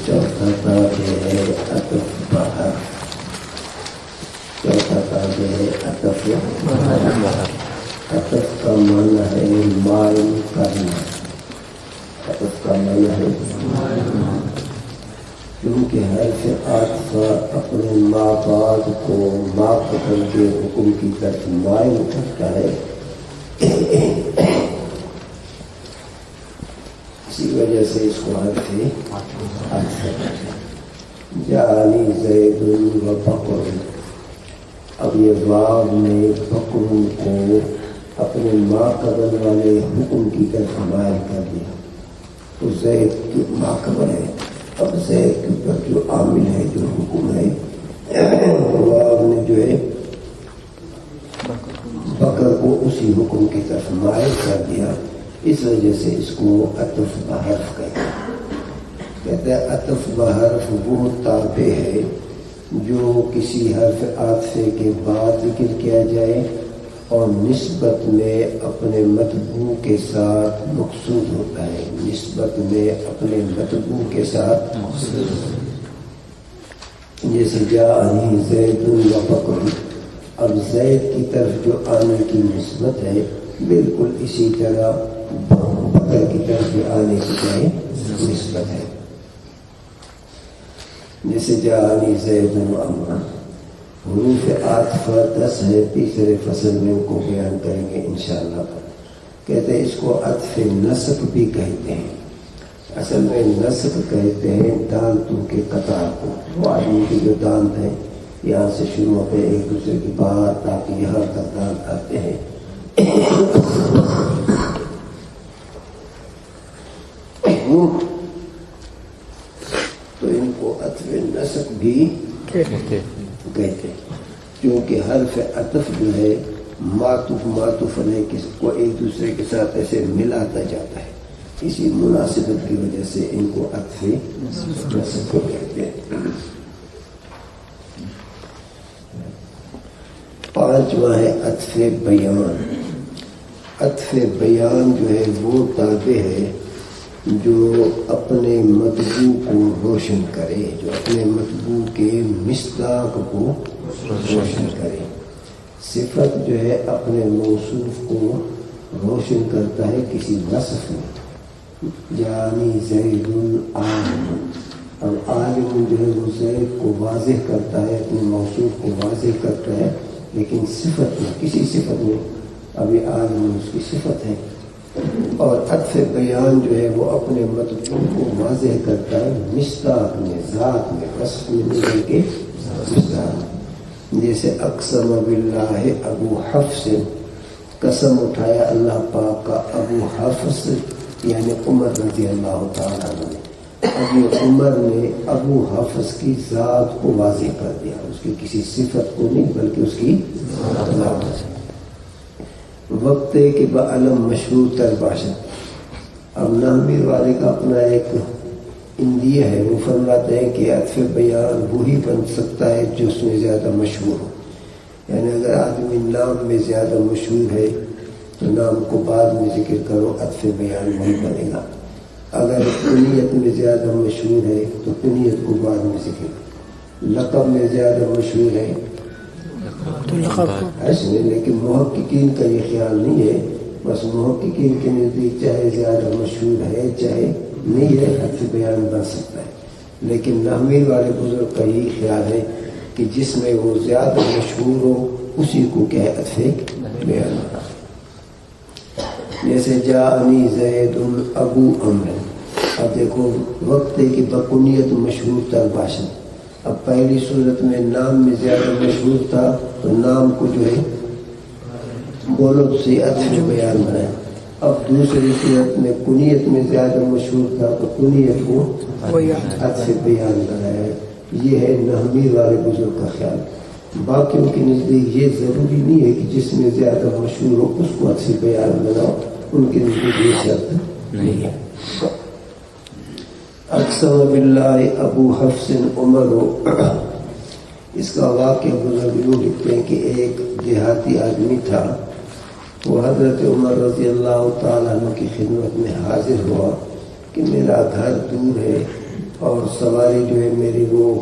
چوتھا باب ہے عطف بہر. چوتھا باب ہے عطف بہر. عطف کا معنی ہے مائل کرنا. عطف کا معنی ہے کیونکہ حرف عطف اپنے ماں بعد کو ماں قبل کے حکم کی طرف مائل کرتا ہے. اسی وجہ سے اس کو حرف عطف جعلی زید و بکر. اب یہ واو نے بکر کو اپنے ماں قبل والے حکم کی طرف مائل کر دیا. تو زید کی ماں قبل ہے. اب زید کے اوپر جو عامل ہے جو حکم ہے واو نے جو ہے بکر کو اسی حکم کی طرف مائل کر دیا. اس وجہ سے اس کو عطف بحرف کہتے ہیں. عطف بحرف وہ تابع ہے جو کسی حرف عاطفے کے بعد ذکر کیا جائے اور نسبت میں اپنے مطبوع کے ساتھ مقصود ہوتا ہے. نسبت میں اپنے مطبوع کے ساتھ جیسے جاءنی زید و بکر. اب زید کی طرف جو آنے کی نسبت ہے بالکل اسی طرح بکر کی طرف بھی آنے کی جائے نسبت ہے. جیسے جاءنی زید و عمرو. حروف عاطفہ 10 ہے. تیسرے فصل میں ان کو بیان کریں گے انشاءاللہ. کہتے ہیں اس کو عطف نسق بھی کہتے ہیں. اصل میں نسق کہتے ہیں دانتوں کے قطار کو. وہ آدمی کے جو دانت ہیں یہاں سے شروع ہوتے ہیں ایک دوسرے کی بات تاکہ یہاں تک دانت آتے ہیں. تو ان کو عطف نسق بھی کہتے ہیں کیونکہ حرف عطف جو ہے معطوف علیہ کو ایک دوسرے کے ساتھ ایسے ملاتا جاتا ہے. اسی مناسبت کی وجہ سے ان کو عطف نسق کو کہتے ہیں. پانچواں ہے عطف بیان. عطف بیان جو ہے وہ تابع ہے جو اپنے مطبوع کو روشن کرے, جو اپنے مطبوع کے مصداق کو روشن کرے. صفت جو ہے اپنے موصوف کو روشن کرتا ہے کسی وصف میں. یعنی زید عالم. اب عالم جو ہے وہ زید کو واضح کرتا ہے, اپنے موصوف کو واضح کرتا ہے, لیکن صفت میں کسی صفت میں ابھی عالم اس کی صفت ہے. اور عطف بیان جو ہے وہ اپنے مطلوب کو واضح کرتا ہے مصداق میں, ذات میں, وصف میں نہیں کے مصداق. جیسے اقسم باللہ ابو حفص. قسم اٹھایا اللہ پاک کا ابو حفص یعنی عمر رضی اللہ تعالیٰ عنہ. اب یہ عمر نے ابو حفص کی ذات کو واضح کر دیا, اس کی کسی صفت کو نہیں بلکہ اس کی ذات. وقت ہے کہ بعلم مشہور تر باشد. اب نامیر والے کا اپنا ایک اندیہ ہے. وہ فرماتے ہیں کہ عطف بیان وہی بن سکتا ہے جو اس میں زیادہ مشہور ہو. یعنی اگر آدمی نام میں زیادہ مشہور ہے تو نام کو بعد میں ذکر کرو, عطف بیان وہی بنے گا. اگر کنیت میں زیادہ مشہور ہے تو کنیت کو بعد میں ذکر کرو. لقب میں زیادہ مشہور ہے تو لقب ایسے. لیکن محققین کا یہ خیال نہیں ہے. بس محققین کے نزدیک چاہے زیادہ مشہور ہے چاہے نہیں ہے عطف بیان بن سکتا ہے. لیکن نحوی والے بزرگ کا یہ خیال ہے کہ جس میں وہ زیادہ مشہور ہو اسی کو کیا ہے عطف بیان. جیسے جاءنی زید ابو عمرو. اب دیکھو وقت ہے کہ بکنیت مشہور تر باشد. اب پہلی صورت میں نام میں زیادہ مشہور تھا تو نام کو جو ہے بولو سے عطف بیان بنایا. اب دوسری صورت میں کنیت میں زیادہ مشہور تھا تو کنیت کو عطف بیان بنایا. یہ ہے نحوی والے بزرگ کا خیال. باقیوں کے نزدیک یہ ضروری نہیں ہے کہ جس میں زیادہ مشہور ہو اس کو عطف بیان بناؤ. ان کے نزدیک یہ شرط نہیں ہے. اقسم باللہ ابو حفص عمر. اس کا واقعہ بزرگ یوں لکھتے ہیں کہ ایک دیہاتی آدمی تھا وہ حضرت عمر رضی اللہ تعالیٰ عنہ کی خدمت میں حاضر ہوا کہ میرا گھر دور ہے اور سواری جو ہے میری وہ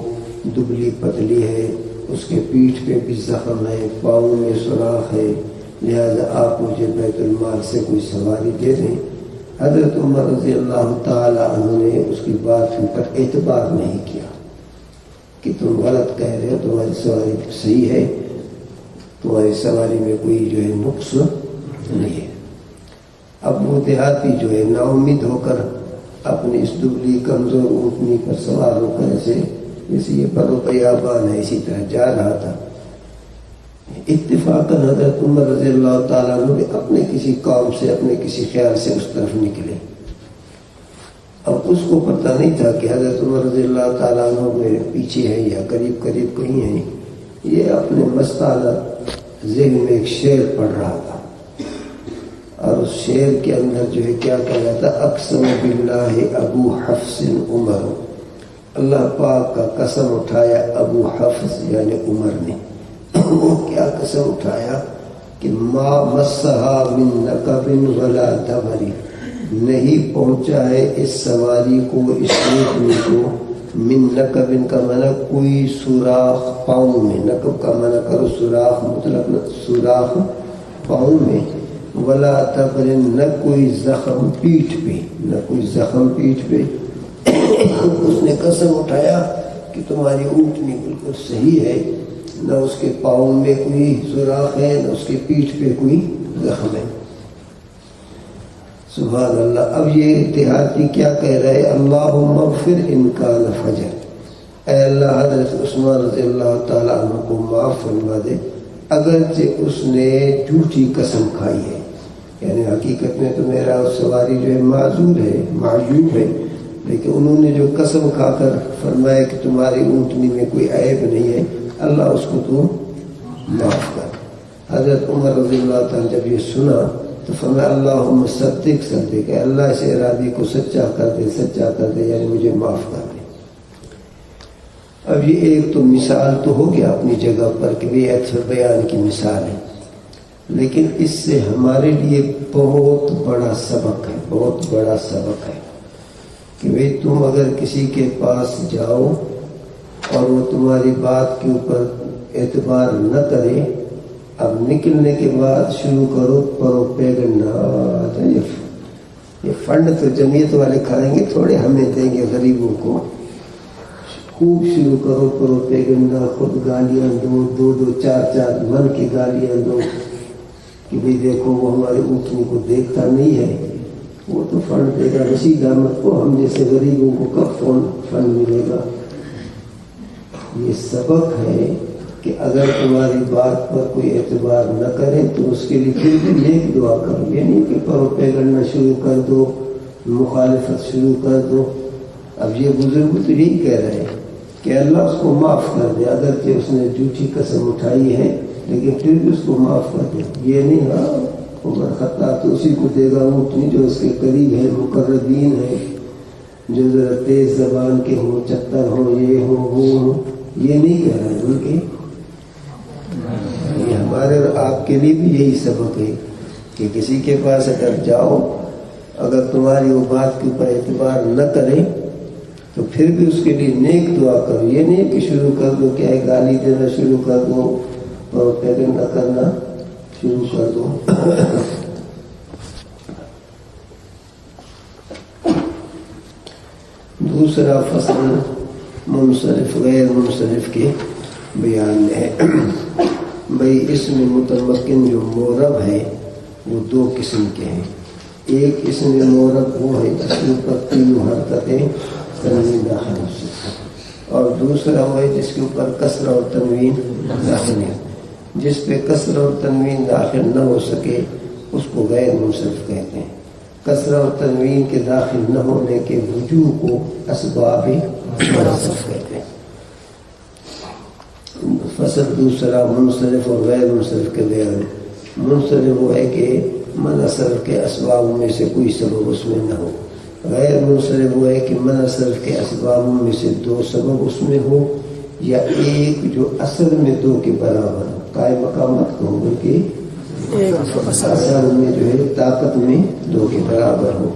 دبلی پتلی ہے، اس کے پیٹھ پہ بھی زخم ہے، پاؤں میں سوراخ ہے، لہذا آپ مجھے بیت المال سے کوئی سواری دے دیں۔ حضرت عمر رضی اللہ تعالیٰ عنہ نے اس کی بات پر اعتبار نہیں کیا کہ تم غلط کہہ رہے ہو، تمہاری سواری صحیح ہے، تمہاری سواری میں کوئی جو ہے نقص نہیں ہے۔ اب وہ دیہاتی جو ہے نا امید ہو کر اپنی اس دبلی کمزور اونٹنی پر سوار ہو کر ایسے جیسے یہ پر بیابان ہے اسی طرح جا رہا تھا۔ اتفاقاً حضرت عمر رضی اللہ تعالیٰ عنہ اپنے کسی کام سے، اپنے کسی خیال سے اس طرف نکلے۔ اب اس کو پتہ نہیں تھا کہ حضرت عمر رضی اللہ تعالیٰ عنہ میرے پیچھے ہیں یا قریب قریب کہیں ہیں۔ یہ اپنے مستانہ ذہن میں ایک شعر پڑھ رہا تھا، اور اس شعر کے اندر جو ہے کیا کہہ رہا تھا، اقسم باللہ ابو حفص عمر، اللہ پاک کا قسم اٹھایا ابو حفص یعنی عمر نے۔ وہ کیا قسم اٹھایا کہ ما مسہا من نقب ولا دبر، نہیں پہنچا ہے اس سواری کو، اس اونٹنی کو، من نقب کا معنی کوئی سوراخ پاؤں میں، نقب کا معنی کرو سوراخ، مطلب سوراخ پاؤں میں، ولا دبر نہ کوئی زخم پیٹھ پہ، نہ کوئی زخم پیٹھ پہ۔ اس نے قسم اٹھایا کہ تمہاری اونٹنی بالکل صحیح ہے، نہ اس کے پاؤں میں کوئی سوراخ ہے، نہ اس کے پیٹھ پہ کوئی زخم ہے۔ سبحان اللہ۔ اب یہ دیہاتی کیا کہہ رہے، اللہم اغفر ان کان فجر، اے اللہ حضرت عثمان رضی اللہ تعالیٰ عنہ کو معاف فرما دے اگرچہ اس نے جھوٹی قسم کھائی ہے، یعنی حقیقت میں تو میرا سواری جو ہے معذور ہے، معیوب ہے، لیکن انہوں نے جو قسم کھا کر فرمایا کہ تمہاری اونٹنی میں کوئی عیب نہیں ہے، اللہ اس کو تو معاف کر۔ حضرت عمر رضی اللہ تعالیٰ جب یہ سنا تو فرمایا اللہم صدق صدق، کہ اللہ اس ارادے کو سچا کر دے، سچا کر دے، یعنی مجھے معاف کر دے۔ اب یہ ایک تو مثال تو ہو گیا اپنی جگہ پر کہ یہ عطف بیان کی مثال ہے، لیکن اس سے ہمارے لیے بہت بڑا سبق ہے، بہت بڑا سبق ہے کہ بھئی تم اگر کسی کے پاس جاؤ اور وہ تمہاری بات کے اوپر اعتبار نہ کرے، اب نکلنے کے بعد شروع کرو پروپیگنڈا، یہ فنڈ تو جمعیت والے کھائیں گے، تھوڑے ہمیں دیں گے غریبوں کو، خوب شروع کرو پروپیگنڈا، خود گالیاں دو، دو دو چار چار من کی گالیاں دو کہ بھئی دیکھو وہ ہمارے اونٹنی کو دیکھتا نہیں ہے، وہ تو فنڈ دے گا رشید احمد کو، ہم جیسے غریبوں کو کب فنڈ ملے گا۔ یہ سبق ہے کہ اگر تمہاری بات پر کوئی اعتبار نہ کرے تو اس کے لیے پھر بھی نیک دعا کرو، یہ نہیں کہ پروپیگنڈا شروع کر دو، مخالفت شروع کر دو۔ اب یہ بزرگ تو یہی کہہ رہے ہیں کہ اللہ اس کو معاف کر دے، اگرچہ اس نے جھوٹی قسم اٹھائی ہے لیکن پھر بھی اس کو معاف کر دے۔ یہ نہیں ہاں عمر خطاب تو اسی کو دے گا اونٹنی جو اس کے قریب ہے، مقربین ہے، جو ذرا تیز زبان کے ہوں، چتر ہوں، یہ ہوں وہ ہوں، یہ نہیں کہہ رہے، بلکہ یہ ہمارے اور آپ کے لیے بھی یہی سبق ہے کہ کسی کے پاس اگر جاؤ، اگر تمہاری وہ بات کے اوپر اعتبار نہ کرے تو پھر بھی اس کے لیے نیک دعا کرو، یہ نہیں کہ شروع کر دو کہ گالی دینا شروع کر دو اور پیغمبر کرنا شروع کر دو۔ دوسرا فصل منصرف غیر منصرف کے بیان میں ہے۔ بھئی اسم متمکن جو مورب ہے وہ دو قسم کے ہیں، ایک اسم مورب وہ ہے جس کے اوپر تینوں حرکتیں تنوین داخل ہو سکتی، اور دوسرا وہ ہے جس کے اوپر کسر اور تنوین داخل ہے، جس پہ کسر اور تنوین داخل نہ ہو سکے اس کو غیر منصرف کہتے ہیں۔ کسر اور تنوین کے داخل نہ ہونے کے وجوہ کو اسباب منصرف کہتے ہیں۔ فصل دوسرا منصرف اور غیر منصرف کے بیان۔ منصرف وہ ہے کہ منع صرف کے اسباب میں سے کوئی سبب اس میں نہ ہو، غیر منصرف وہ ہے کہ منع صرف کے اسباب میں سے دو سبب اس میں ہو، یا ایک جو اصل میں دو کے برابر ہو، قائم مقامات کو بلکہ اثر میں جو ہے طاقت میں 2 کے برابر ہو.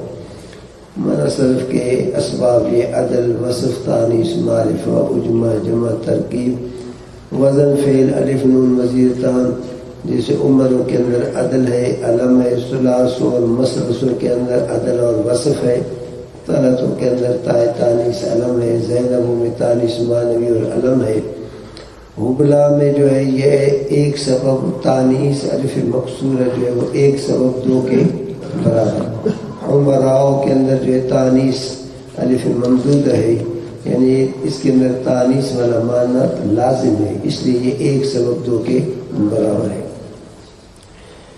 منصرف کے اسباب یہ عدل، وصف، تانیث، معرفہ، اجماع، جمع، ترکیب، وزن، فعل، الف نون مزیدتان. جیسے عمروں کے اندر عدل ہے، علم ہے، ثلاث اور مصرصوں کے اندر عدل اور وصف ہے، طلتوں کے اندر تائے تانیث علم ہے، زینبوں میں تانیث معنوی اور علم ہے. حبلا میں جو ہے یہ ایک سبب تانیث الف مقصورہ جو ہے وہ ایک سبب 2 کے برابر. عمراؤ کے اندر جو ہے تانیث الف ممدود ہے، یعنی اس کے اندر تانیث والا معنی لازم ہے، اس لیے یہ ایک سبب 2 کے برابر ہے.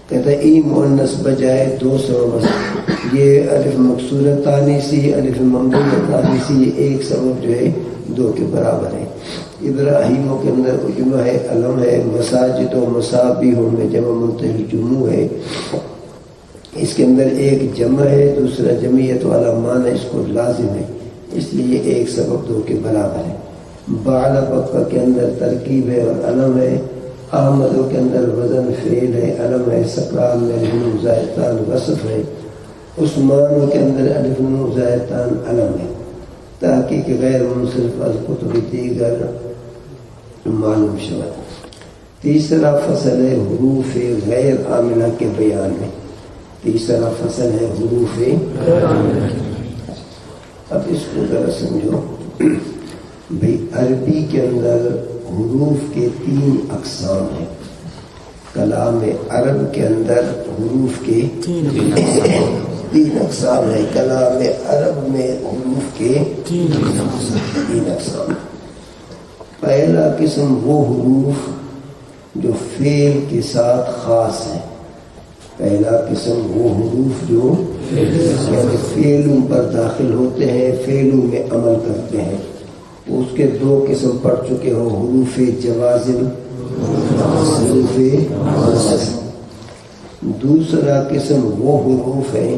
کہتا ہے ای مؤنث بجائے 2 سبب، یہ الف مقصورہ تانیثی الف ممدودہ تانیثی یہ ایک سبب جو ہے 2 کے برابر ہے. ابراہیموں کے اندر اجمع ہے، علم ہے، مساجد و مصابیحوں میں جمع منتہی جموع ہے، اس کے اندر ایک جمع ہے، دوسرا جمعیت والا معنی اس کو لازم ہے، اس لیے ایک سبب 2 کے برابر ہے. بعل بکہ کے اندر ترکیب ہے اور علم ہے. احمدوں کے اندر وزن فعل ہے، علم ہے. سکران میں الف نون زائدتان وصف ہے. عثمانوں کے اندر الف نون زائدتان علم ہے. تحقیق غیر منصرف از کتب دیگر معلوم شود. تیسرا فصل ہے حروف غیر عاملہ کے بیان میں. تیسرا فصل ہے حروف غیر عاملہ. اب اس کو ذرا سمجھو بھئی. عربی کے اندر حروف کے 3 اقسام ہیں. کلام عرب کے اندر حروف کے 3 اقسام ہیں. کلام عرب میں حروف کے 3 اقسام. پہلا قسم وہ حروف جو فعل کے ساتھ خاص ہیں. پہلا قسم وہ حروف جو یعنی فعلوں پر داخل ہوتے ہیں، فعلوں میں عمل کرتے ہیں. اس کے 2 قسم پڑھ چکے ہو، حروف جوازم، حروف نصب. دوسرا قسم وہ حروف ہیں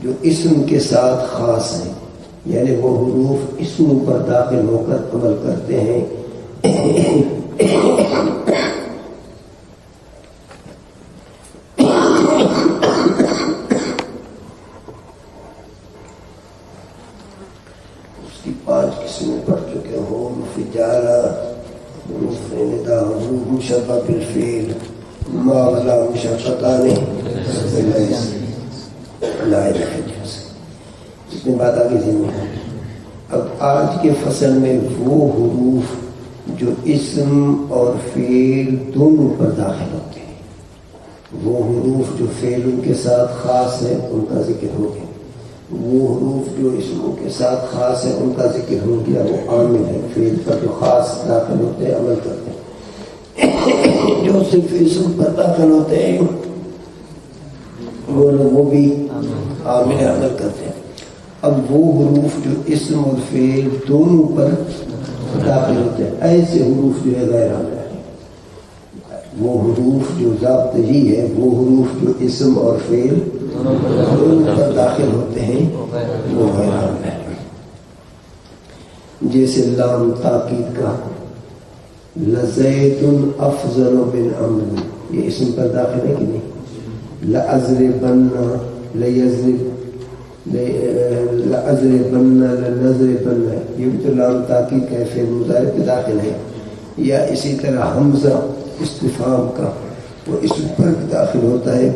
جو اسم کے ساتھ خاص ہیں، یعنی وہ حروف اسموں پر داخل ہو کر عمل کرتے ہیں. اس کی 5 قسمیں پڑھ چکے ہو. فجارہ، حروف ندا، حروف مشبہ بالفعل، معاملہ مشقتان لا الہ الا. اتنی بات آگے ذہن. اب آج کے فصل میں وہ حروف جو اسم اور فعل دونوں پر داخل ہوتے ہیں، وہ حروف جو فعلوں کے ساتھ خاص ہیں ان کا ذکر ہو گیا. وہ حروف جو اسموں کے ساتھ خاص ہیں ان کا ذکر ہو گیا. وہ عامل ہے، فعل پر جو خاص داخل ہوتے ہیں عمل کرتے ہیں. جو صرف اسم پر داخل ہوتے ہیں وہ بھی عامل عمل کرتے ہیں. اب وہ حروف جو اسم اور فعل دونوں پر داخل ہوتے ہیں، ایسے حروف جو ہے غیر عامل ہے. وہ حروف جو ضابطہ ہی ہے، وہ حروف جو اسم اور فعل دونوں پر داخل ہوتے ہیں وہ غیر عامل ہے. جیسے لام تاکید کا لزید افضل من عمرو، یہ اسم پر داخل ہے کہ نہیں؟ لأضربن، لأضربن، لنضربن، یہ بھی تو لام تاکید کا فعل مضارع پہ داخل ہے. یا اسی طرح حمزہ استفہام کا وہ اسم پر بھی داخل ہوتا ہے،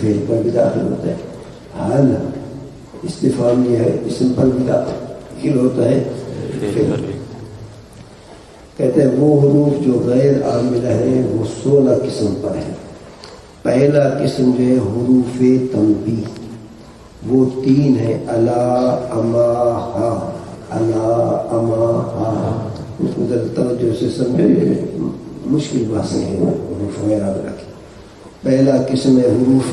فعل پر بھی داخل ہوتا ہے. حال استفہام یہ ہے، اسم پر بھی داخل ہوتا ہے، فعل پر بھی. کہتے ہیں وہ حروف جو غیر عاملہ ہیں وہ 16 قسم پر ہیں. پہلا قسم جو ہے حروف تنبیہ، وہ 3 ہیں. الا، اما، ہا. الا، اما، ہا. اس کو ذرا توجہ سے سمجھے، مشکل باتیں ہیں حروف غیر عاملہ کی. پہلا قسم ہے حروف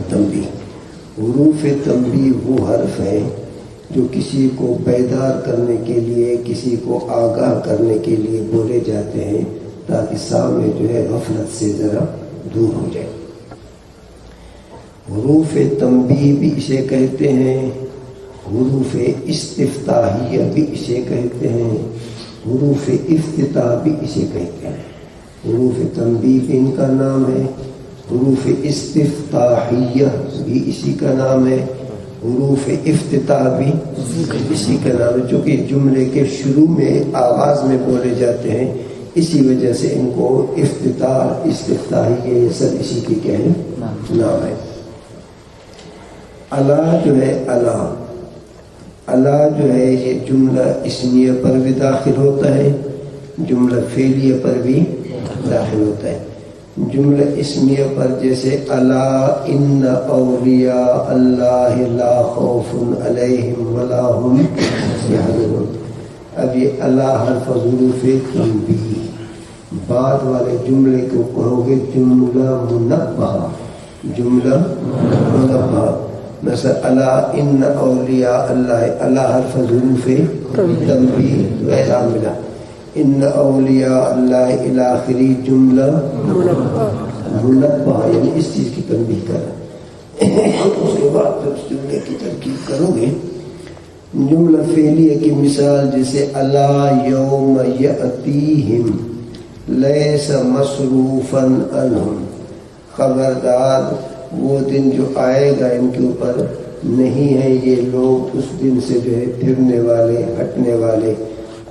تنبیہ. حروف تنبیہ وہ حرف ہیں جو کسی کو بیدار کرنے کے لیے، کسی کو آگاہ کرنے کے لیے بولے جاتے ہیں تاکہ سامنے جو ہے غفلت سے ذرا دور ہو جائے. حروف تنبیہ بھی اسے کہتے ہیں، حروف استفتاحیہ بھی اسے کہتے ہیں، حروف افتتاح بھی اسے کہتے ہیں. حروف تنبیہ ان کا نام ہے، حروف استفتاحیہ بھی اسی کا نام ہے، حروف افتتاح بھی اسی کا نام ہے، چونکہ جملے کے شروع میں آغاز میں بولے جاتے ہیں، اسی وجہ سے ان کو افتتاح استفتاحیہ یہ سب اسی کے کیا ہے نام ہے۔ الا جو ہے الا جو ہے یہ جملہ اسمیہ پر بھی داخل ہوتا ہے، جملہ فعلیہ پر بھی داخل ہوتا ہے۔ جملہ اسمیہ پر جیسے الا ان اولیاء اللہ لا خوف علیہم ولا هم یحزنون، اب یہ الا حرف حروف تنبیہ، بعد والے جملے کو کہو گے جملہ منبہہ، جملہ منبہہ، مثلا الا ان اولیاء اللہ، الا حرف حروف تنبیہ ایسا ملا، ان اولیاء اللہ الی آخری جملہ منبہ، یعنی اس چیز کی تنبیہ کر اس کے بعد پھر اس جملے کی ترکیب کرو گے۔ جملہ فعلیہ کی مثال جیسے الا یوم یأتیہم لیس مصروفا عنہم، خبردار وہ دن جو آئے گا ان کے اوپر نہیں ہے یہ لوگ اس دن سے جو ہے پھرنے والے ہٹنے والے۔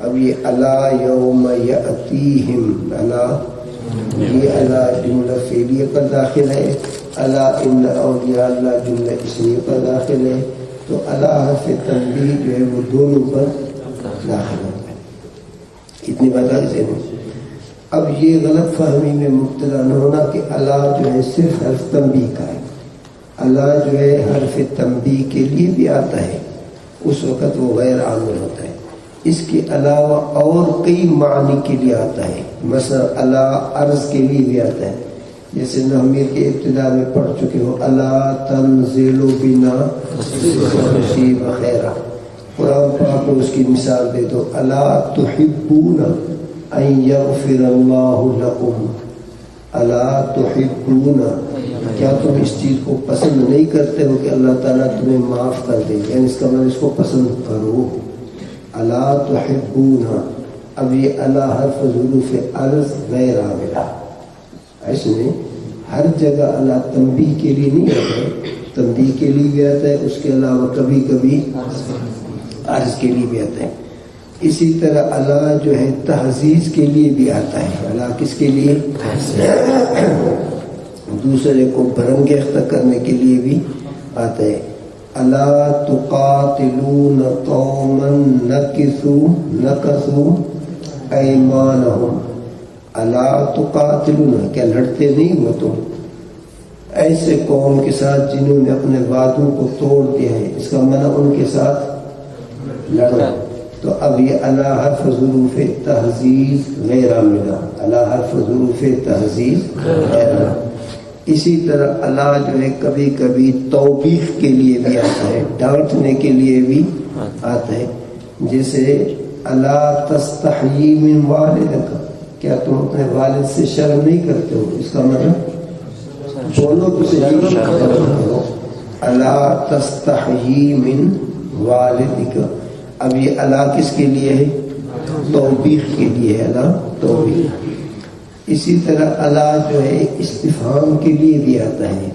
اب یہ الا یوم یأتیہم، الا یہ الا جملہ فعلیہ پر داخل ہے، الا ان اولیاء اللہ جملہ اسمیہ پر داخل ہے، تو الا حرف تنبیہ جو ہے وہ دونوں پر داخل ہوتا ہے۔ اتنی بات آ گئی۔ اب یہ غلط فہمی میں مبتلا نہ ہونا کہ الا جو ہے صرف حرف تنبیہ کا ہے، الا جو ہے حرف تنبیہ کے لیے بھی آتا ہے، اس وقت وہ غیر عامل ہوتا ہے، اس کے علاوہ اور کئی معنی کے لیے آتا ہے، مثلا الا عرض کے لیے بھی آتا ہے، جیسے نحمیر کے ابتدا میں پڑھ چکے ہو الا تنزل بنا تصیب خیرہ، قرآن پاک میں اس کی مثال دے دو الا تحبون ان یغفر اللہ لکم، الا تحبون، کیا تم اس چیز کو پسند نہیں کرتے ہو کہ اللہ تعالیٰ تمہیں معاف کر دے، یعنی اس کا مطلب اس کو پسند کرو، الا تحبون۔ اب یہ الا حرف حروف عرض غیر عاملہ، اس میں ہر جگہ الا تنبیہ کے لیے نہیں آتا ہے، تنبیہ کے لیے بھی آتا ہے، اس کے علاوہ کبھی کبھی عرض کے لیے بھی آتا ہے۔ اسی طرح الا جو ہے تحزیز کے لیے بھی آتا ہے، الا کس کے لیے؟ دوسرے کو برانگیختہ کرنے کے لیے بھی آتا ہے۔ الا تقاتلون قوما نکثوا ایمانہم، الا تقاتلون، کیا لڑتے نہیں ہو تم ایسے قوم کے ساتھ جنہوں نے اپنے وعدوں کو توڑ دیا ہے، اس کا معنی ان کے ساتھ لڑو۔ تو اب یہ الا حرف حروف تحزیز غیر عاملہ، الا حرف حروف تحزیز غیر عاملہ۔ اسی طرح الا جو ہے کبھی کبھی توبیخ کے لیے بھی آتا ہے، ڈانٹنے کے لیے بھی آتا ہے، جیسے الا تستحیی من والدک، کیا تم اپنے والد سے شرم نہیں کرتے ہو، اس کا مطلب بولو تو صحیح کرو، الا تستحیی من والدک۔ اب یہ الا کس کے لیے ہے؟ توبیخ کے لیے ہے، الا توبیخ۔ اسی طرح الا جو ہے استفہام کے لیے بھی آتا ہے،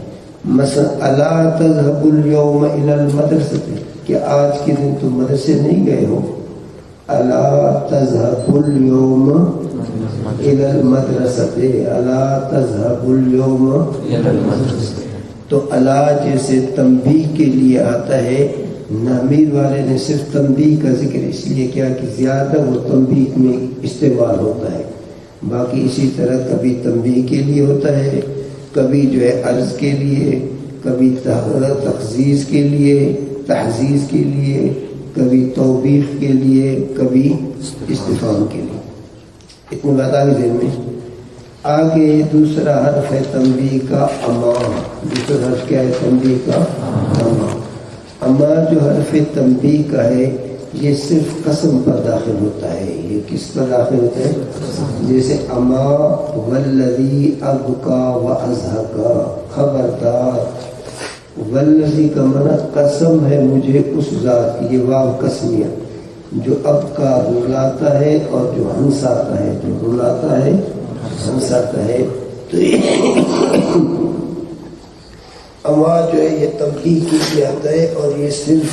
مثلا الا تذهب اليوم الى المدرسة، کہ آج کے دن تم مدرسے نہیں گئے ہو، الا تذهب اليوم الى المدرسة، الا تذهب اليوم الى المدرسة۔ تو الا جیسے تنبیہ کے لیے آتا ہے، نحمیر والے نے صرف تنبیہ کا ذکر اس لیے کیا کہ زیادہ وہ تنبیہ میں استعمال ہوتا ہے، باقی اسی طرح کبھی تنبیہ کے لیے ہوتا ہے، کبھی جو ہے عرض کے لیے، کبھی تخزیز کے لیے، تحزیز کے لیے، کبھی توبیخ کے لیے، کبھی استفہام کے لیے۔ اتنی بات آگے ذہن میں۔ آگے دوسرا حرف ہے تنبیہ کا اما، دوسرا حرف کیا ہے تنبیہ کا؟ اما۔ اما جو حرف تنبیہ کا ہے یہ صرف قسم پر داخل ہوتا ہے، یہ کس پر داخل ہوتا ہے؟ جیسے اما والذی ابقا واضحکا، خبردار، والذی کا معنی قسم ہے مجھے اس ذات کی، یہ واو قسمیہ، جو ابقا رلاتا ہے اور جو ہنساتا ہے، جو رلاتا ہے سمساتا ہے. تو اما جو ہے یہ تنبیہ کی جاتا ہے اور یہ صرف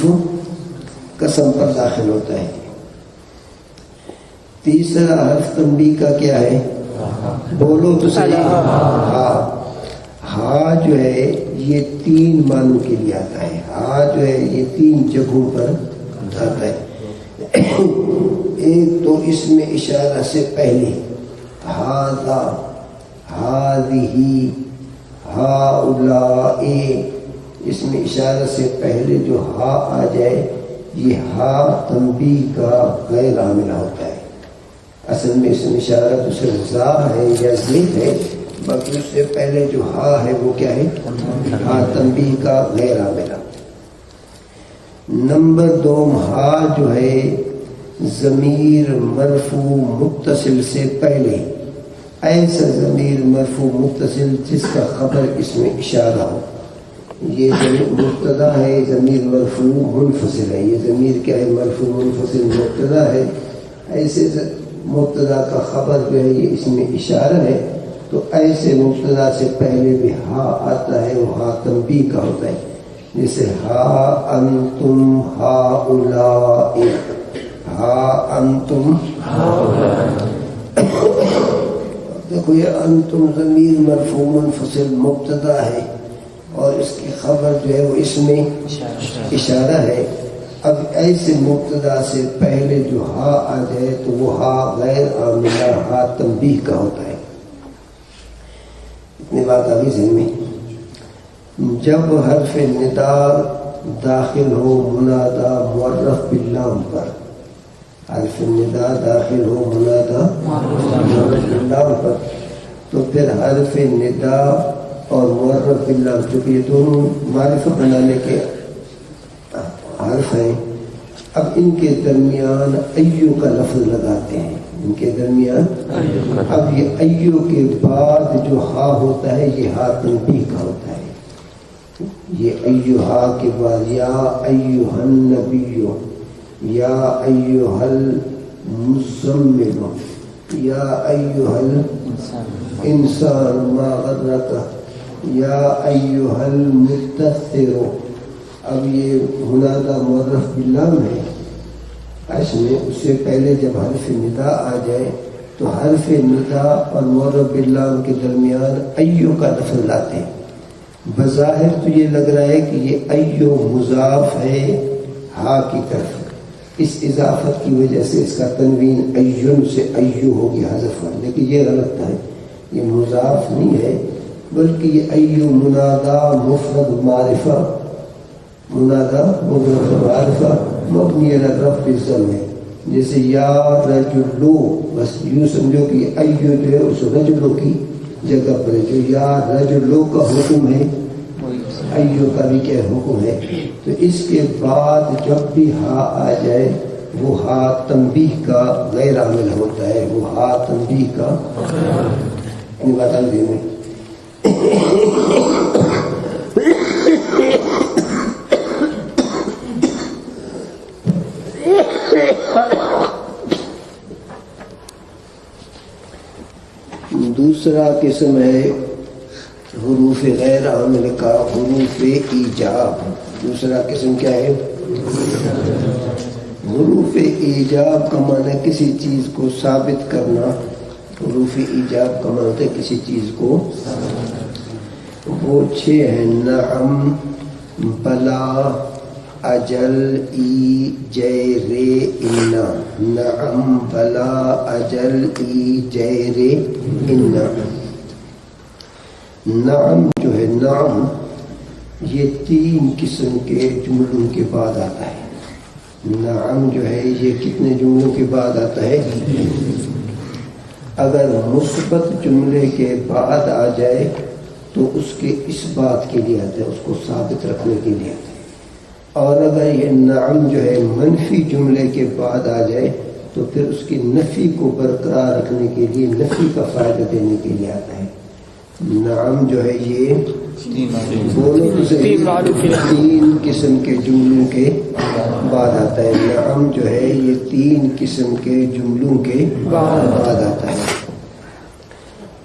قسم پر داخل ہوتا ہے. تیسرا حرف تنبیہ کا کیا ہے؟ بولو تو صحیح. ہاں. ہاں جو ہے یہ 3 معنوں کے لیے آتا ہے. ہاں جو ہے یہ 3 جگہوں پر آتا ہے. ایک تو اس میں اشارہ سے پہلے ہذا، ہذہ، ہؤلاء، اس میں اشارہ سے پہلے جو ہا آ جائے یہ ہا تنبیہ کا غیر عاملہ ہوتا ہے. اصل میں اس میں اشارہ تو صرف زا ہے یا زید ہے، باقی اس سے پہلے جو ہا ہے وہ کیا ہے؟ ہا تنبیہ کا غیر عاملہ. نمبر 2 ہا جو ہے ضمیر مرفوع متصل سے پہلے، ایسا ضمیر مرفوع متصل جس کا خبر اس میں اشارہ ہو. یہ مبتدا ہے ضمیر مرفوع منفصل ہے. یہ ضمیر کیا ہے؟ مرفوع منفصل مبتدا ہے. ایسے مبتدا کا خبر جو ہے یہ اس میں اشارہ ہے. تو ایسے مبتدا سے پہلے بھی ہا آتا ہے، وہ ہا تنبیہ کا ہوتا ہے. جیسے ہا انتم ہؤلاء، ہا انتم. دیکھو یہ انتم ضمیر مرفوع منفصل مبتدا ہے اور اس کی خبر جو ہے وہ اس میں اشارہ ہے. اب ایسے مبتدا سے پہلے جو ہا آ جائے تو وہ ہا غیر عاملہ ہا تنبیہ کا ہوتا ہے. اتنی بات ابھی ذہن میں. جب حرف ندا داخل ہو منادا معرف باللام پر، حرف ندا داخل ہو منادا معرف باللام پر، تو پھر حرف ندا اور معرف باللام، چونکہ یہ دونوں معرفت بنانے کے حرف ہیں، اب ان کے درمیان ایو کا لفظ لگاتے ہیں. ان کے درمیان اب یہ ایو کے بعد جو ہا ہوتا ہے یہ ہا تنبیہ کا ہوتا ہے. یہ ایو ہا کے بعد یا ایھا النبی، یا ایھا المزمل، یا ایھا الانسان ما غرک، یا ایھا المدثر. اب یہ منادا معرف باللام ہے. اس میں اس سے پہلے جب حرف ندا آ جائے تو حرف ندا اور معرف باللام کے درمیان ایو کا لفظ لاتے ہیں. بظاہر تو یہ لگ رہا ہے کہ یہ ایو مضاف ہے ہا کی طرف. اس اضافت کی وجہ سے اس کا تنوین ایون سے ایو ہو گیا حذف، لیکن یہ غلط ہے. یہ مضاف نہیں ہے بلکہ یہ ایو منادا مفرد معرفہ، منادا مفرد معرفہ مبنی علی رفع الضم ہے. جیسے یا رجلو، بس یوں سمجھو کہ ایو جو ہے اس رجلو کی جگہ پر ہے. جو یا رجلو کا حکم ہے ایو کا بھی کیا حکم ہے. تو اس کے بعد جب بھی ہا آ جائے وہ ہا تنبیہ کا غیر عامل ہوتا ہے، وہ ہا تنبیہ کا. ان بتا دیں میں دوسرا قسم ہے حروف غیر عامل کا، حروف ایجاب. دوسرا قسم کیا ہے؟ حروف ایجاب کا معنی کسی چیز کو ثابت کرنا. حروف ایجاب کا معنی ہے کسی چیز کو، وہ 6 ہیں: نعم، بلا، اجل، ای، جے، رے، انا. نعم، بلا، اجل، ای، جے، رے، انا. نعم جو ہے، نعم یہ 3 قسم کے جملوں کے بعد آتا ہے. نعم جو ہے یہ کتنے جملوں کے بعد آتا ہے؟ اگر مثبت جملے کے بعد آ جائے تو اس کے اس بات کے لیے آتا ہے، اس کو ثابت رکھنے کے لیے آتا ہے. اور اگر یہ نعم جو ہے منفی جملے کے بعد آ جائے تو پھر اس کی نفی کو برقرار رکھنے کے لیے، نفی کا فائدہ دینے کے لیے آتا ہے. نعم جو ہے یہ بولو تو صحیح 3 قسم کے جملوں کے بعد آتا ہے. نعم جو ہے یہ 3 قسم کے جملوں کے بعد آتا ہے.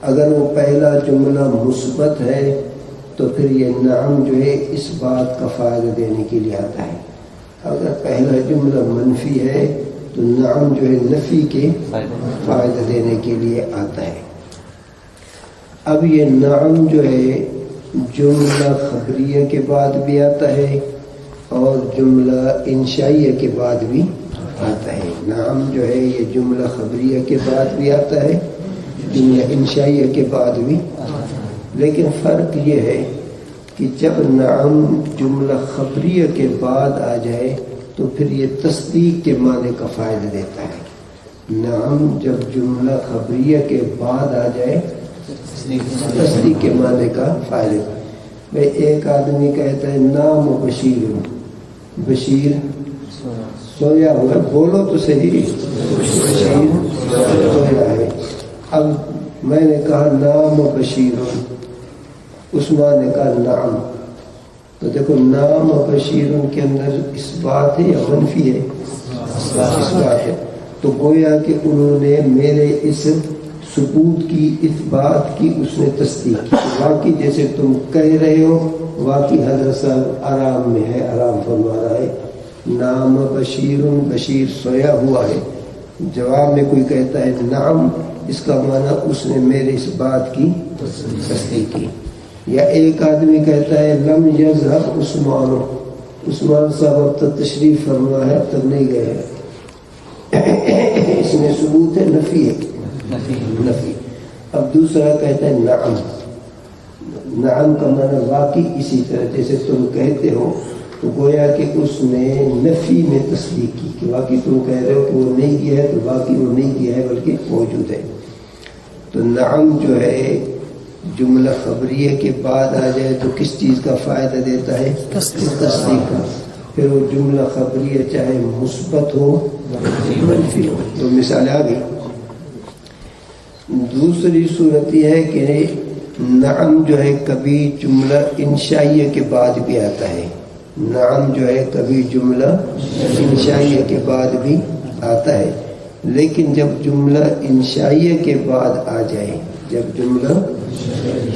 اگر وہ پہلا جملہ مثبت ہے تو پھر یہ نعم جو ہے اس بات کا فائدہ دینے کے لیے آتا ہے. اگر پہلا جملہ منفی ہے تو نعم جو ہے نفی کے فائدہ دینے کے لیے آتا ہے. اب یہ نعم جو ہے جملہ خبریہ کے بعد بھی آتا ہے اور جملہ انشائیہ کے بعد بھی آتا ہے. نعم جو ہے یہ جملہ خبریہ کے بعد بھی آتا ہے، جملہ انشائیہ کے بعد بھی. لیکن فرق یہ ہے کہ جب نعم جملہ خبریہ کے بعد آ جائے تو پھر یہ تصدیق کے معنی کا فائدہ دیتا ہے. نعم جب جملہ خبریہ کے بعد آ جائے تصدیق کے معنی کا فائدہ. میں ایک آدمی کہتا ہے نام بشیر، بشیر سویا ہوا، بولو تو صحیح، بشیر سویا ہے. اب میں نے کہا نام بشیر، عثمان نے کہا نعم. تو دیکھو نام بشیر کے اندر اس بات ہے یا منفی ہے؟ اس بات ہے. تو گویا کہ انہوں نے میرے اس ثبوت کی، اس بات کی اس نے تصدیق کی. واقعی جیسے تم کہہ رہے ہو واقعی حضرت صاحب آرام میں ہے، آرام فرما رہا ہے. نام بشیر، بشیر سویا ہوا ہے. جواب میں کوئی کہتا ہے نعم، اس کا معنی اس نے میرے اس بات کی تصدیق کی. یا ایک آدمی کہتا ہے لم یذهب عثمان، عثمان صاحب اب تک تشریف فرما ہے، اب تک نہیں گئے. اس میں ثبوت ہے، نفی ہے، نفی. اب دوسرا کہتا ہے نعم، نعم کا معنی واقعی اسی طرح جیسے تم کہتے ہو. تو گویا کہ اس نے نفی میں تصدیق کی کہ واقعی تم کہہ رہے ہو کہ وہ نہیں کیا ہے، تو واقعی وہ نہیں کیا ہے بلکہ موجود ہے. تو نعم جو ہے جملہ خبریہ کے بعد آ جائے تو کس چیز کا فائدہ دیتا ہے؟ تصدیق کا. پھر وہ جملہ خبریہ چاہے مثبت ہو منفی ہو. تو مثال آ گئی. دوسری صورت یہ ہے کہ نعم جو ہے کبھی جملہ انشائیہ کے بعد بھی آتا ہے. نعم جو ہے کبھی جملہ انشائیہ کے بعد بھی آتا ہے. لیکن جب جملہ انشائیہ کے بعد آ جائے، جب جملہ،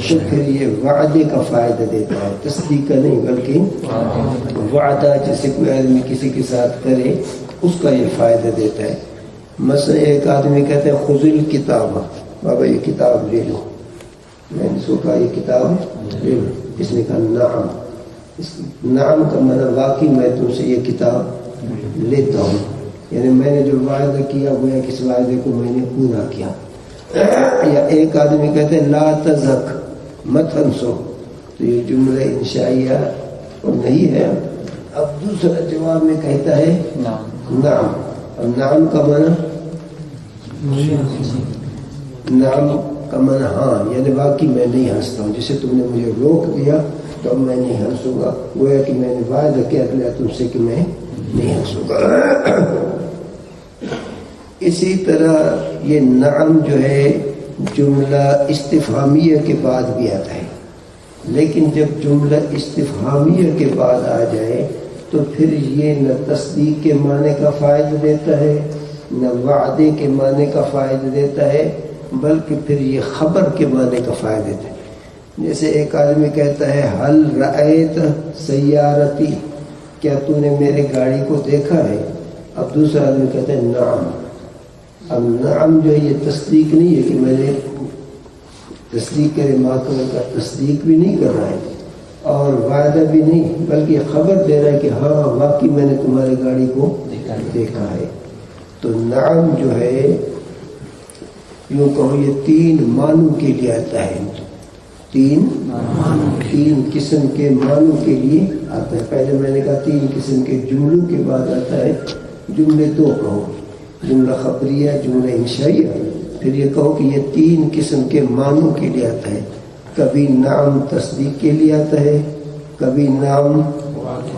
تو پھر یہ وعدے کا فائدہ دیتا ہے، تصدیق کا نہیں بلکہ وعدہ جیسے کوئی آدمی کسی کے ساتھ کرے اس کا یہ فائدہ دیتا ہے. مثلا ایک آدمی کہتے ہیں خذ الکتاب، بابا یہ کتاب لے لو. میں نے اس کو کہا یہ کتاب لے لو. اس نے کہا نعم. نعم کا معنی واقعی میں تم سے یہ کتاب لیتا ہوں، یعنی میں نے جو وعدہ کیا وہ ہے کس وعدے کو میں نے پورا کیا. یا ایک آدمی کہتے ہیں لا تزک، مت ہنسو، تو یہ جملہ انشائیہ نہیں ہے. اب دوسرا جواب میں کہتا ہے نعم. اب نعم کا معنی، نعم کا معنی ہاں، یعنی واقعی میں نہیں ہنستا ہوں، جسے تم نے مجھے روک دیا تو میں نہیں ہنسوں گا. گویا کہ میں نے وعدہ کیا تم سے کہ میں نہیں ہنسوں گا. اسی طرح یہ نعم جو ہے جملہ استفہامیہ کے بعد بھی آتا ہے. لیکن جب جملہ استفہامیہ کے بعد آ جائے تو پھر یہ نہ تصدیق کے معنی کا فائدہ دیتا ہے، نہ وعدے کے معنی کا فائدہ دیتا ہے، بلکہ پھر یہ خبر کے معنی کا فائدہ دیتا ہے. جیسے ایک آدمی کہتا ہے حل رأیت سیارتی، کیا تو نے میرے گاڑی کو دیکھا ہے؟ اب دوسرا آدمی کہتا ہے نعم. اب نعم جو ہے یہ تصدیق نہیں ہے کہ میں نے تصدیق کرے، ماقبل کا تصدیق بھی نہیں کر رہا ہے اور وعدہ بھی نہیں، بلکہ یہ خبر دے رہا ہے کہ ہاں واقعی میں نے تمہاری گاڑی کو دیکھا ہے. تو نعم جو ہے یوں کہو یہ تین معنوں کے لیے آتا ہے، تین قسم کے معنوں کے لیے آتا ہے. پہلے میں نے کہا تین قسم کے جملوں کے بعد آتا ہے. جملے دو کہو، جملہ خبریہ، جملہ انشائیہ. پھر یہ کہو کہ یہ تین قسم کے معنوں کے لیے آتا ہے. کبھی نعم تصدیق کے لیے آتا ہے، کبھی نعم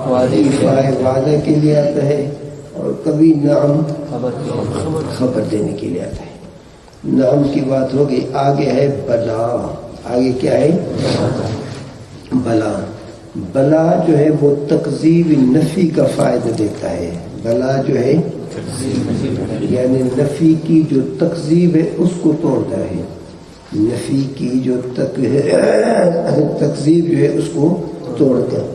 وعدہ کے لیے آتا ہے، اور کبھی نعم خبر دینے کے لیے آتا ہے. نعم کی بات ہوگی. آگے ہے بلا. آگے کیا ہے؟ بلا. بلا جو ہے وہ تکذیب نفی کا فائدہ دیتا ہے. بلا جو ہے یعنی نفی کی جو تکذیب ہے اس کو توڑتا ہے. نفی کی جو تکذیب جو ہے اس کو توڑ دیں.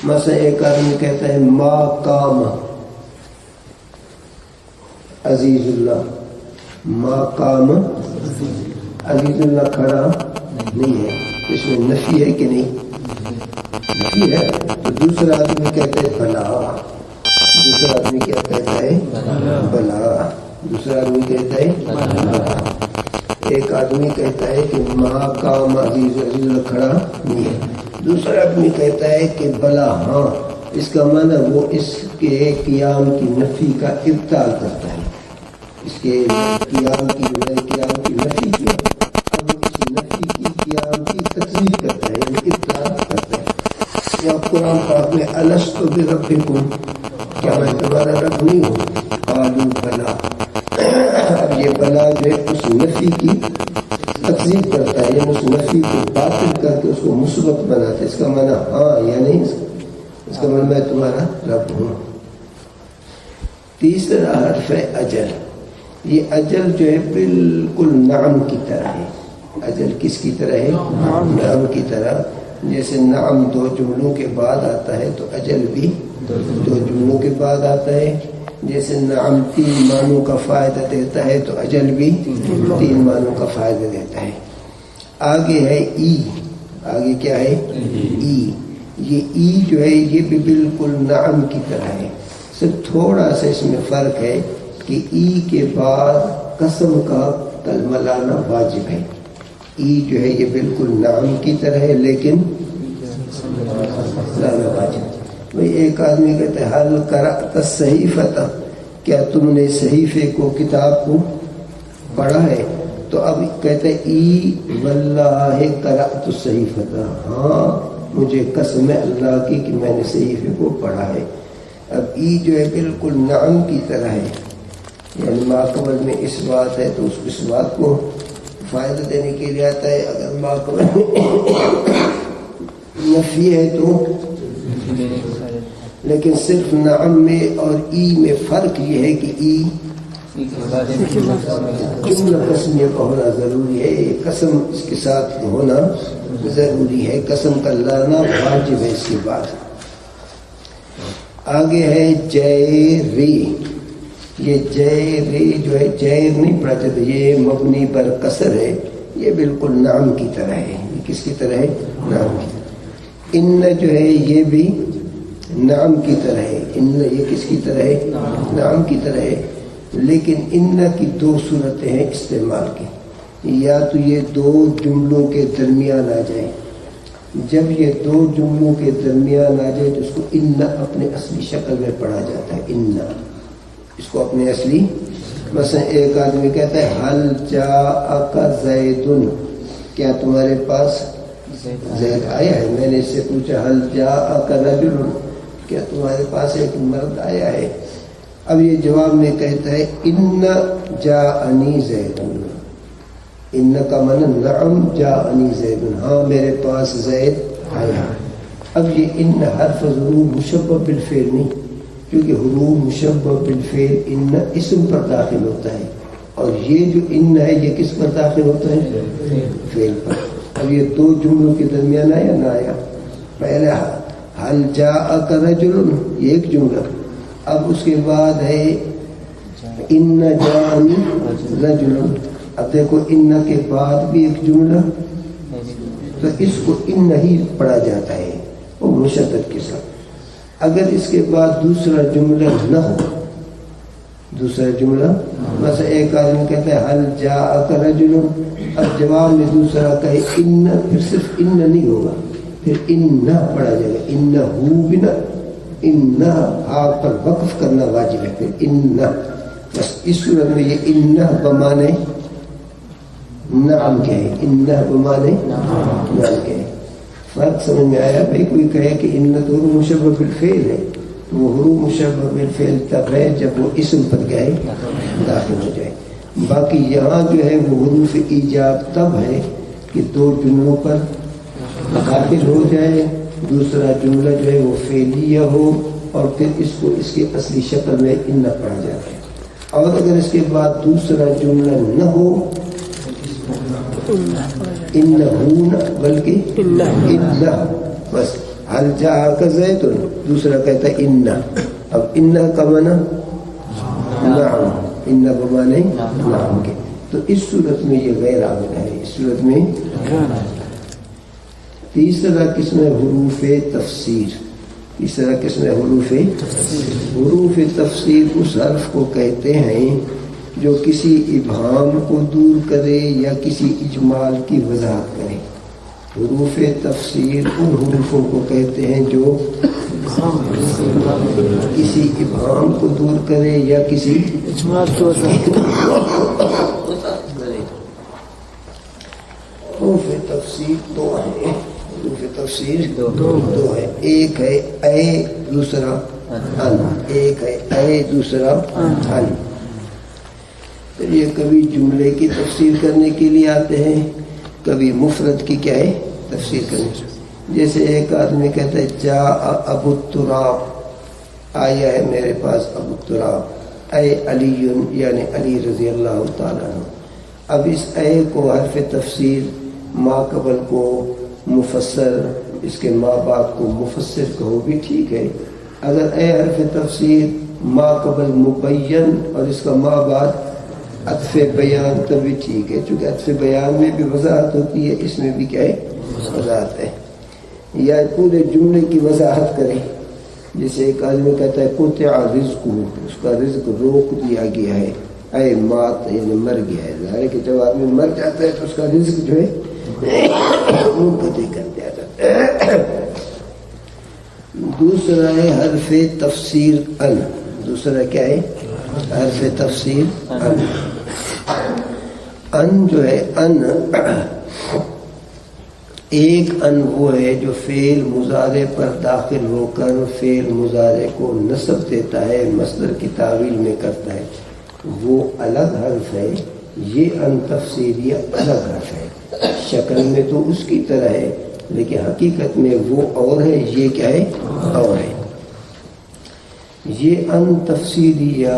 مثلا ایک آدمی کہتا ہے ما قام عزیز اللہ، ما قام عزیز اللہ کھڑا نہیں ہے، اس میں نفی ہے کہ نہیں؟ نفی ہے. تو دوسرا آدمی کہتا ہے بلا، دوسرا آدمی کیا کہتا ہے؟ بلا. دوسرا آدمی کہتا ہے بلا. ایک آدمی کہتا ہے کہ ما قام عزیز اللہ کھڑا نہیں ہے، دوسرا آدمی کہتا ہے کہ بلا ہاں. اس کا معنی وہ اس کے قیام کی نفی کا ابطال کرتا ہے. اس کے قیام کی نفی کی، اب اس نفی کی قیام کی تکذیب کرتا ہے، یعنی ابطال کرتا ہے. یا قرآن پاک میں الست بربکم، کیا میں تمہارا رب نہیں ہوں؟ قالوا بلا. اب یہ بلا جو ہے اس نفی کی تکذیب کرتا ہے، یعنی اس نفی کو باطل کر کے اس کو مثبت بناتا ہے. اس کا معنی ہاں یا نہیں، اس کا معنی میں تمہارا رب ہوں. تیسرا حرف ہے اجل. یہ اجل جو ہے بالکل نعم کی طرح ہے. اجل کس کی طرح ہے؟ نعم کی طرح. جیسے نعم دو جملوں کے بعد آتا ہے تو اجل بھی دو جملوں کے بعد آتا ہے. جیسے نعم 3 معنوں کا فائدہ دیتا ہے تو اجل بھی 3 معنوں کا فائدہ دیتا ہے. آگے ہے ای. آگے کیا ہے؟ ای. یہ ای جو ہے یہ بھی بالکل نعم کی طرح ہے، صرف تھوڑا سا اس میں فرق ہے کہ ای کے بعد قسم کا کلمہ لانا واجب ہے. ای جو ہے یہ بالکل نعم کی طرح ہے لیکن لانا واجب. بھئی ایک آدمی کہتا ہے حل قرأت الصحیفۃ، کیا تم نے صحیفے کو، کتاب کو پڑھا ہے؟ تو اب کہتے ہیں ای واللہ قرأت الصحیفۃ، ہاں مجھے قسم ہے اللہ کی کہ میں نے صحیفے کو پڑھا ہے. اب ای جو ہے بالکل نعم کی طرح ہے، یعنی ماقبل میں اس بات ہے تو اس بات کو فائدہ دینے کے لیے آتا ہے. اگر ماقبل میں نفی ہے تو، لیکن صرف نعم میں اور ای میں فرق یہ ہے کہ ای جملہ قسمیہ کا ہونا ضروری ہے، قسم اس کے ساتھ ہونا ضروری ہے، قسم کا لانا واجب ہے اس کے بعد. آگے ہے جیری. یہ جیری جو ہے جیر نہیں پڑھا جاتا، یہ مبنی بر کسر ہے، یہ بالکل نعم کی طرح ہے. یہ کس کی طرح ہے؟ نعم کی طرح. ان جو ہے یہ بھی نعم کی طرح ہے. ان یہ کس کی طرح ہے؟ نعم کی طرح ہے. لیکن ان کی 2 صورتیں ہیں استعمال کی. یا تو یہ 2 جملوں کے درمیان آ جائے. جب یہ 2 جملوں کے درمیان آ جائے تو اس کو ان اپنے اصلی شکل میں پڑھا جاتا ہے. ان اس کو اپنے اصلی، مثلا ایک آدمی کہتا ہے حل جاءک زید، کیا تمہارے پاس زید آیا ہے؟ میں نے اس سے پوچھا حل جاءک رجل، کیا تمہارے پاس ایک مرد آیا ہے؟ اب یہ جواب میں کہتا ہے ان جاءنی زید. ان کا معنی نعم جاءنی زید، ہاں میرے پاس زید آیا. اب یہ ان حرف ضرور مشبہ بالفعل نہیں، کیونکہ حروف مشبہ بالفعل ان اسم پر داخل ہوتا ہے، اور یہ جو ان ہے یہ کس پر داخل ہوتا ہے؟ فعل پر. اب یہ 2 جملوں کے درمیان آیا نہ آیا؟ پہلے حل جاءک رجل، یہ ایک جملہ. اب اس کے بعد ہے ان جاءنی رجل. اب دیکھو ان کے بعد بھی ایک جملہ، تو اس کو ان ہی پڑھا جاتا ہے وہ مشدد کے ساتھ. اگر اس کے بعد دوسرا جملہ نہ ہو، دوسرا جملہ مثلا ایک آدمی کہتا ہے حل جاءک رجل، اب جواب میں دوسرا کہے ان، پھر صرف ان نہیں ہوگا، پھر ان پڑھا جائے گا. ان ہو بنا، ان آپ پر وقف کرنا واجب ہے. پھر ان، بس اس صورت میں یہ ان بمانے نعم کے ہے. ان بمانے نعم کے ہے. فرق سمجھ میں آیا؟ بھائی کوئی کہے کہ ان تو حروف مشبہ بالفعل ہے، تو وہ حروف مشبہ بالفعل تب ہے جب وہ اسم پر گئے داخل ہو جائے. باقی یہاں جو ہے وہ حروف ایجاب تب ہے کہ 2 جملوں پر داخل ہو جائے، دوسرا جملہ جو ہے وہ فعلیہ ہو، اور پھر اس کو اس کی اصلی شکل میں ان پڑھا جاتا ہے. اور اگر اس کے بعد دوسرا جملہ نہ ہو انہو نہ بلکہ انہ، بس حل جا کا زید، دوسرا کہتا ہے انہ. اب انہ کا معنی نعم، انہ بمعنی نعم کے، تو اس صورت میں یہ غیر عامل ہے، اس صورت میں. تیسرا قسم ہے حروف تفسیر. تیسرا قسم ہے حروف تفسیر اس حرف کو کہتے ہیں جو کسی ابہام کو دور کرے یا کسی اجمال کی وضاحت کرے. حروف تفسیر ان حروفوں کو کہتے ہیں جو کسی ابہام کو دور کرے یا کسی اجمال کی وضاحت کرے. حروف تفسیر دو ہیں، حروف تفسیر دو ہے، ایک ہے اے دوسرا ان، ایک ہے اے دوسرا ان. پھر یہ کبھی جملے کی تفسیر کرنے کے لیے آتے ہیں، کبھی مفرد کی کیا ہے تفسیر کرنے سے. جیسے ایک آدمی کہتا ہے جا ابو التراب، آیا ہے میرے پاس ابو التراب، اے علی یعنی علی رضی اللہ تعالیٰ عنہ. اب اس اے کو حرف تفسیر، ما قبل کو مفسر، اس کے ماں باپ کو مفسر کہو بھی ٹھیک ہے. اگر اے حرف تفسیر ما قبل مبین اور اس کا ماں باپ عطف بیان تو بھی ٹھیک ہے، چونکہ عطف بیان میں بھی وضاحت ہوتی ہے، اس میں بھی کیا ہے وضاحت ہے. یا پورے جملے کی وضاحت کریں، جیسے ایک آدمی کہتا ہے قطع رزق، اس کا رزق روک دیا گیا ہے، اے مات یعنی مر گیا ہے. ظاہر کہ جب آدمی مر جاتا ہے تو اس کا رزق جو ہے منقطع کر دیا جاتا ہے. دوسرا ہے حرف تفسیر ان. دوسرا کیا ہے حرف تفسیر ان. ان جو ہے ان، ایک ان وہ ہے جو فعل مضارع پر داخل ہو کر فعل مضارع کو نصب دیتا ہے، مصدر کی تعویل میں کرتا ہے، وہ الگ حرف ہے. یہ ان تفسیری الگ حرف ہے، شکل میں تو اس کی طرح ہے لیکن حقیقت میں وہ اور ہے، یہ کیا ہے اور ہے. یہ ان تفسیریہ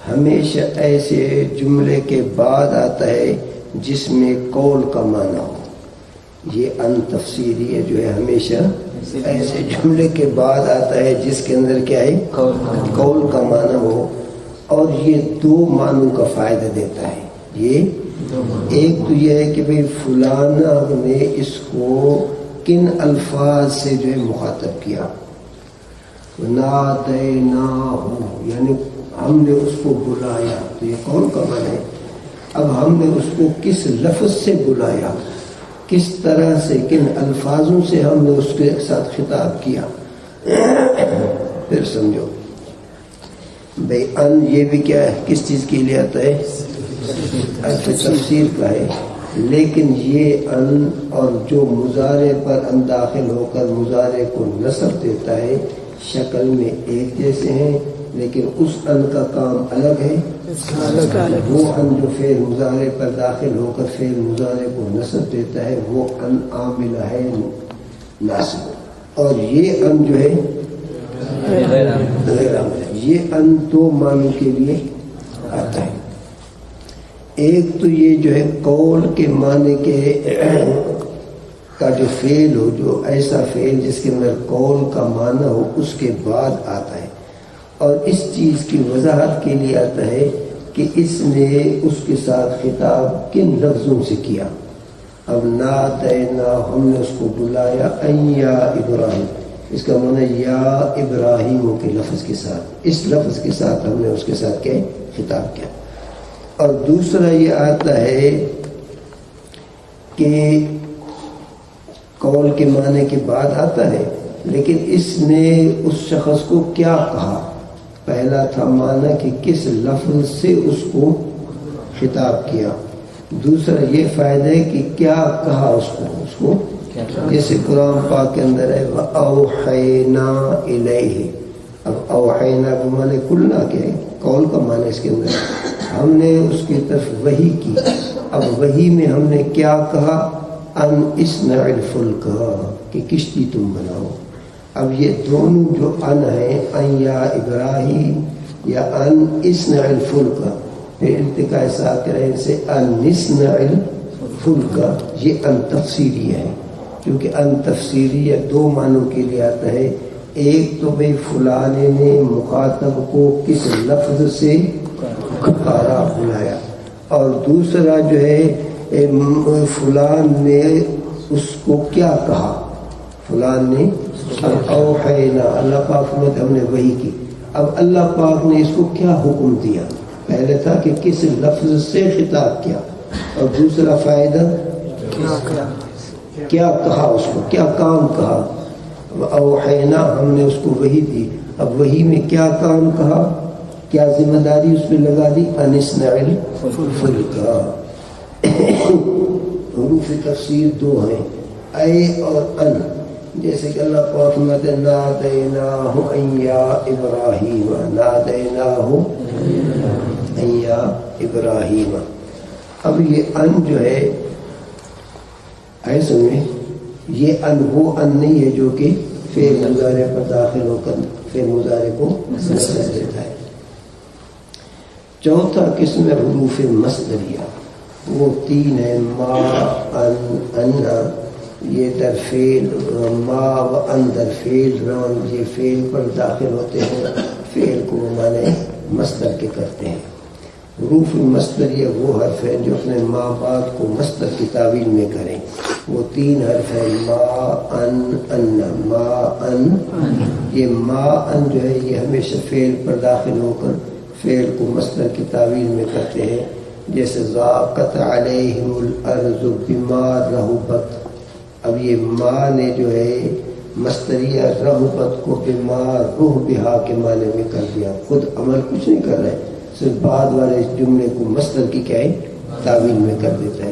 ہمیشہ ایسے جملے کے بعد آتا ہے جس میں قول کا معنی ہو. یہ ان تفسیریہ جو ہے ہمیشہ ایسے جملے کے بعد آتا ہے جس کے اندر کیا ہے قول کا معنی ہو، اور یہ دو معنوں کا فائدہ دیتا ہے. یہ ایک تو یہ ہے کہ بھئی فلانا نے اس کو کن الفاظ سے جو ہے مخاطب کیا، نادیناہو یعنی ہم نے اس کو بلایا، تو یہ قول کا معنی ہے. اب ہم نے اس کو کس لفظ سے بلایا، کس طرح سے، کن الفاظوں سے ہم نے اس کے ساتھ خطاب کیا. پھر سمجھو بھئی ان یہ بھی کیا ہے، کس چیز کے لیے آتا ہے، حرف تفسیر کا ہے. لیکن یہ ان اور جو مضارع پر ان داخل ہو کر مضارع کو نصب دیتا ہے شکل میں ایک جیسے ہیں، لیکن اس ان کا کام الگ ہے. وہ ان جو فعل مضارع پر داخل ہو کر فعل مضارع کو نصب دیتا ہے وہ ان عاملہ ہے ناصب، اور یہ ان جو ہے غیر عاملہ. یہ ان دو معنوں کے لیے آتا ہے. ایک تو یہ جو ہے قول کے معنی کے کا جو فعل ہو، جو ایسا فعل جس کے اندر قول کا معنی ہو، اس کے بعد آتا ہے، اور اس چیز کی وضاحت کے لیے آتا ہے کہ اس نے اس کے ساتھ خطاب کن لفظوں سے کیا. اب نادینا ہم نے اس کو بلایا، یا ابراہیم، اس کا معنی یا ابراہیم کے لفظ کے ساتھ، اس لفظ کے ساتھ ہم نے اس کے ساتھ کیا خطاب کیا. اور دوسرا یہ آتا ہے کہ قول کے معنی کے بعد آتا ہے لیکن اس نے اس شخص کو کیا کہا. پہلا تھا معنی کہ کس لفظ سے اس کو خطاب کیا، دوسرا یہ فائدہ ہے کہ کیا کہا اس کو. جیسے قرآن پاک کے اندر ہے وَأَوْحَيْنَا إِلَيْهِ. اب اوحینا کو معنی کلنا کیا ہے، قول کا معنی اس کے اندر ہم نے اس کی طرف وحی کی. اب وحی میں ہم نے کیا کہا، ان اصنع الفلک، کہ کشتی تم بناؤ. اب یہ دونوں جو ان ہیں، ان یا ابراہیم یا ان اصنع الفلک، پھر التقاء ساکنین سے ان اصنع فلکا، یہ ان تفسیری ہے، کیونکہ ان تفسیری یا دو معنوں کے لیے آتا ہے. ایک تو بھائی فلان نے مخاطب کو کس لفظ سے پکارا بلایا، اور دوسرا جو ہے فلان نے اس کو کیا کہا. فلان نے اوحینا، اللہ پاک فرماتے ہم نے وحی کی. اب اللہ پاک نے اس کو کیا حکم دیا؟ پہلے تھا کہ کس لفظ سے خطاب کیا، اور دوسرا فائدہ کیا کہا، اس کو کیا کام کہا. اوحینا ہم نے اس کو وحی دی. اب وحی میں کیا کام کہا، کیا ذمہ داری اس پہ لگا دی؟ ان اصنع الفلک. حروف تفسیر دو ہیں، اے اور ان. جیسے کہ اللہ پاک فرماتے ہیں نادیناہ ان یا ابراہیم، نادیناہ ان یا ابراہیم. اب یہ ان جو ہے ایسے میں یہ ان وہ ان نہیں ہے جو کہ فعل مضارع پر داخل ہو کر فعل مضارع کو نصب دیتا ہے. چوتھا قسم ہے حروف مصدریہ، وہ تین ہے ما ان انا، یہ در فعل، ما و ان در فعل، رون یہ فعل پر داخل ہوتے ہیں، فعل کو معنی مصدر کے کرتے ہیں. حروف مصدریہ وہ حرف ہیں جو اپنے ما بعد کو مصدر کی تعویل میں کریں. وہ تین حرف ہیں ما ان انا. ما ان، یہ ما ان جو ہے یہ ہمیشہ فعل پر داخل ہو کر فعل کو مصدر کی تعویل میں کرتے ہیں. جیسے ضاقت علیہم الارض بما رحبت. اب یہ ما نے جو ہے مصدریہ رحبت کو بما روح بہا کے معنی میں کر دیا، خود عمل کچھ نہیں کر رہے، صرف بعد والے جملے کو مصدر کی کیا ہے تعویل میں کر دیتا ہے.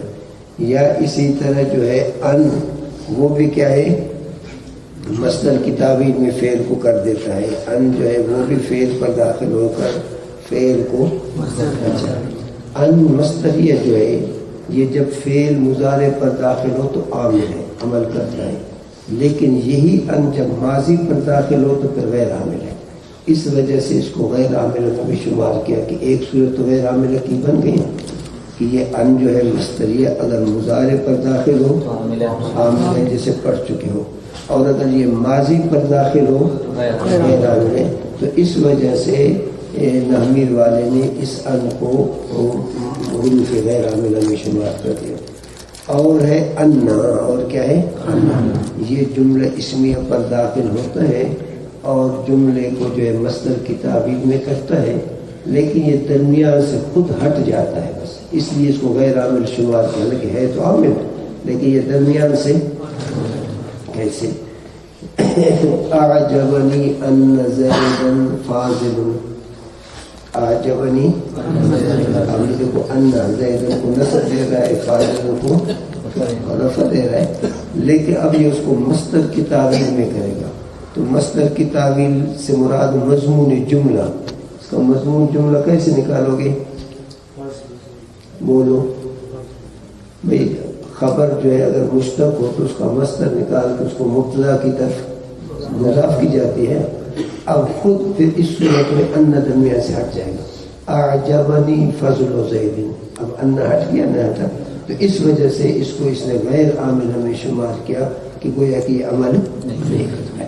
یا اسی طرح جو ہے ان، وہ بھی کیا ہے مصدر کی تعویل میں فعل کو کر دیتا ہے. ان جو ہے وہ بھی فعل پر داخل ہو کر فعل کو ان مصدریہ جو ہے یہ جب فعل مضارع پر داخل ہو تو عامل ہے، عمل کرتا ہے. لیکن یہی ان جب ماضی پر داخل ہو تو پھر غیر عامل ہے. اس وجہ سے اس کو غیر عامل میں بھی شمار کیا کہ ایک صورت تو غیر عامل کی بن گئی کہ یہ ان جو ہے مصدریہ اگر مضارع پر داخل ہو عامل ہے جسے پڑھ چکے ہو، اور اگر یہ ماضی پر داخل ہو غیر عامل ہے. تو اس وجہ سے نحوی والے نے اس ان کو حروف غیر عاملہ میں شمار کر دیا. اور ہے انا، اور کیا ہے انا، یہ جملہ اسمیہ پر داخل ہوتا ہے اور جملے کو جو ہے مصدر کی تعبیر میں کرتا ہے، لیکن یہ درمیان سے خود ہٹ جاتا ہے بس، اس لیے اس کو غیر عامل شمار کیا. لیکن ہے تو عامل، لیکن یہ درمیان سے کیسے. اعجبنی ان زیدا فاضل، اعجبنی اب دیکھو ان زیدا کو نصب دے رہا ہے، فاضل کو رفع دے رہا ہے، لیکن اب یہ اس کو مصدر کی تعبیر میں کرے گا. تو مصدر کی تعویل سے مراد مضمون جملہ. اس کا مضمون جملہ کیسے نکالو گے؟ بولو بھئی. خبر جو ہے اگر مشتق ہو تو اس کا مصدر نکال کے اس کو مبتدا کی طرف مضاف کی جاتی ہے. اب خود پھر اس صورت میں ان درمیان سے ہٹ جائے گا. اعجبنی فضل زید، اب ان ہٹ گیا نہ ہٹا، تو اس وجہ سے اس کو اس نے غیر عامل میں شمار کیا کہ گویا کہ یہ عمل نہیں کرتا ہے.